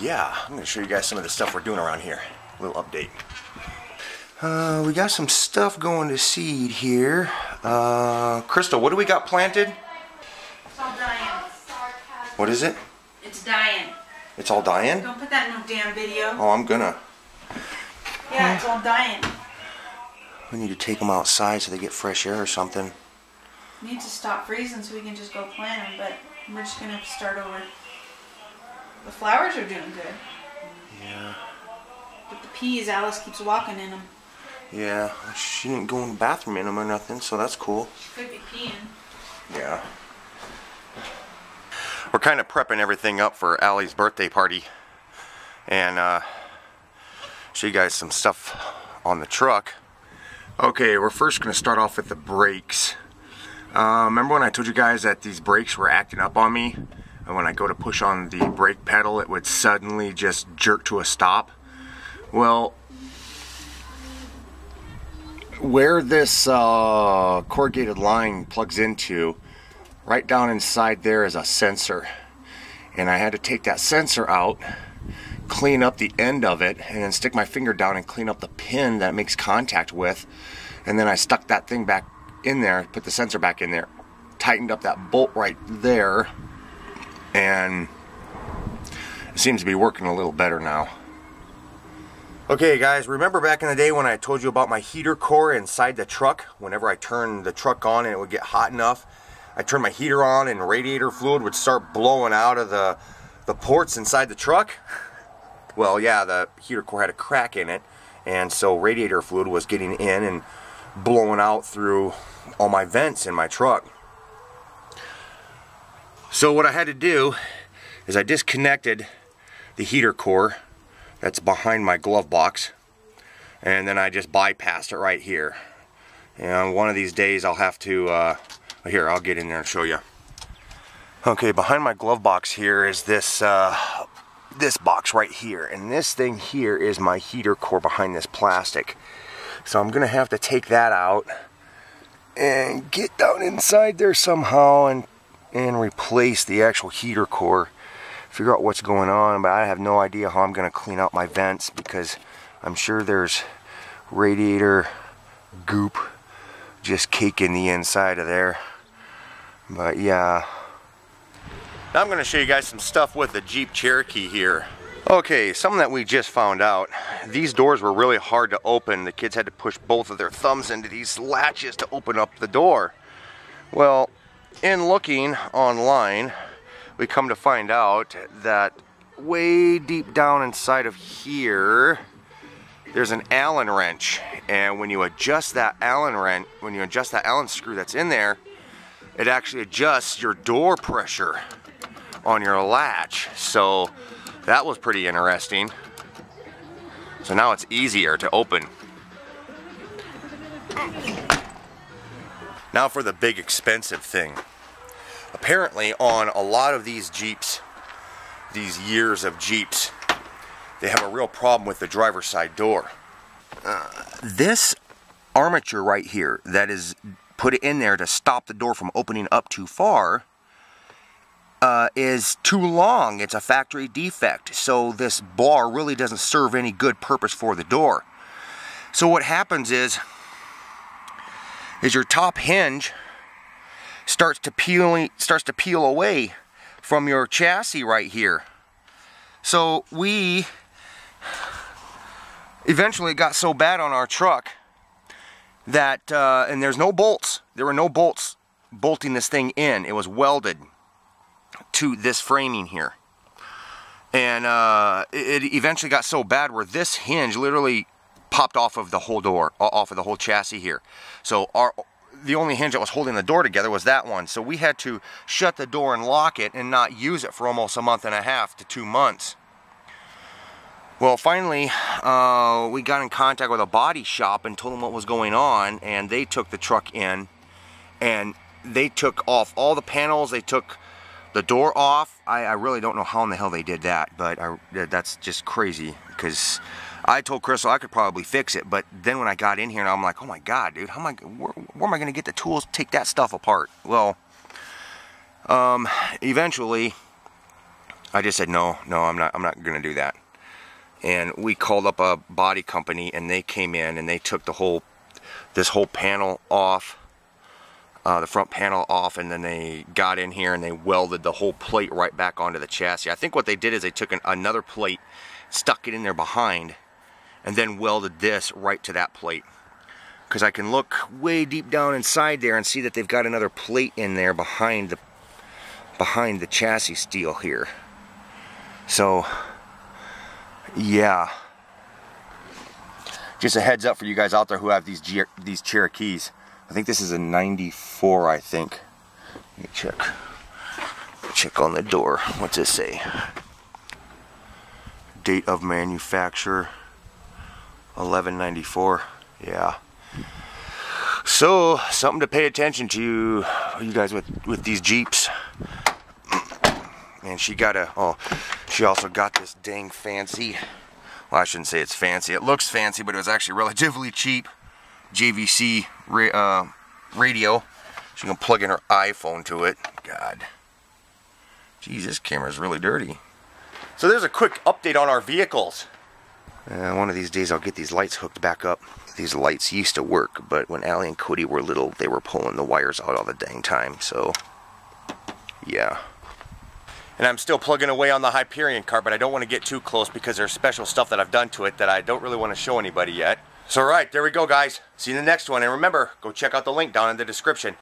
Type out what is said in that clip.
yeah, I'm going to show you guys some of the stuff we're doing around here. A little update. We got some stuff going to seed here. Crystal, what do we got planted? It's all dying. What is it? It's dying. It's all dying? Don't put that in no damn video. Oh, I'm gonna. Yeah, it's all dying. We need to take them outside so they get fresh air or something. We need to stop freezing so we can just go plant them, but we're just gonna start over. The flowers are doing good. Yeah. But the peas, Alice keeps walking in them. Yeah, she didn't go in the bathroom in them or nothing, so that's cool. She could be peeing. Yeah. We're kind of prepping everything up for Allie's birthday party. And show you guys some stuff on the truck. Okay, we're first going to start off with the brakes. Remember when I told you guys that these brakes were acting up on me? And when I go to push on the brake pedal, it would suddenly just jerk to a stop? Well, where this corrugated line plugs into, right down inside there is a sensor. And I had to take that sensor out, clean up the end of it, and then stick my finger down and clean up the pin that it makes contact with. And then I stuck that thing back in there, put the sensor back in there, tightened up that bolt right there, and it seems to be working a little better now. Okay guys, remember back in the day when I told you about my heater core inside the truck? Whenever I turned the truck on and it would get hot enough, I turned my heater on and radiator fluid would start blowing out of the ports inside the truck? Well, yeah, the heater core had a crack in it, and so radiator fluid was getting in and blowing out through all my vents in my truck. So what I had to do is I disconnected the heater core that's behind my glove box, and then I just bypassed it right here. And one of these days I'll have to, here, I'll get in there and show you. Okay, behind my glove box here is this this box right here, and this thing here is my heater core behind this plastic. So I'm gonna have to take that out and get down inside there somehow and replace the actual heater core, figure out what's going on, but I have no idea how I'm gonna clean out my vents because I'm sure there's radiator goop just caking the inside of there. But yeah. Now I'm gonna show you guys some stuff with the Jeep Cherokee here. Okay, something that we just found out. These doors were really hard to open. The kids had to push both of their thumbs into these latches to open up the door. Well, in looking online, we come to find out that way deep down inside of here, there's an Allen wrench. And when you adjust that Allen wrench, when you adjust that Allen screw that's in there, it actually adjusts your door pressure on your latch. So that was pretty interesting. So now it's easier to open. Now for the big expensive thing. Apparently on a lot of these Jeeps, these years of Jeeps, they have a real problem with the driver's side door. This armature right here that is put in there to stop the door from opening up too far is too long. It's a factory defect, so this bar really doesn't serve any good purpose for the door. So what happens is your top hinge starts to peel away from your chassis right here. So we eventually got so bad on our truck that and there's no bolts. There were no bolts bolting this thing in. It was welded to this framing here, and it eventually got so bad where this hinge literally popped off of the whole door, off of the whole chassis here. So the only hinge that was holding the door together was that one. So we had to shut the door and lock it and not use it for almost a month and a half to 2 months. Well, finally, we got in contact with a body shop and told them what was going on, and they took the truck in and they took off all the panels. They took the door off. I really don't know how in the hell they did that, but that's just crazy, because I told Crystal I could probably fix it, but then when I got in here, and I'm like, oh my god, dude, where am I going to get the tools to take that stuff apart? Well, eventually, I just said, no, I'm not going to do that. And we called up a body company, and they came in and they took this whole panel off, the front panel off, and then they got in here and they welded the whole plate right back onto the chassis. I think what they did is they took another plate, stuck it in there behind, and then welded this right to that plate. Because I can look way deep down inside there and see that they've got another plate in there behind the chassis steel here. So, yeah. Just a heads up for you guys out there who have these Cherokees. I think this is a 94, I think. Let me check on the door. What's this say? Date of manufacture 1194. Yeah. So, something to pay attention to, you guys with these Jeeps. And she also got this dang fancy, well, I shouldn't say it's fancy, it looks fancy, but it was actually relatively cheap JVC radio. She can plug in her iPhone to it. God. Geez, this camera's really dirty. So there's a quick update on our vehicles. One of these days I'll get these lights hooked back up. These lights used to work, but when Allie and Cody were little, they were pulling the wires out all the dang time, so yeah. And I'm still plugging away on the Hyperion car, but I don't want to get too close because there's special stuff that I've done to it that I don't really want to show anybody yet. So alright, there we go guys. See you in the next one, and remember, go check out the link down in the description.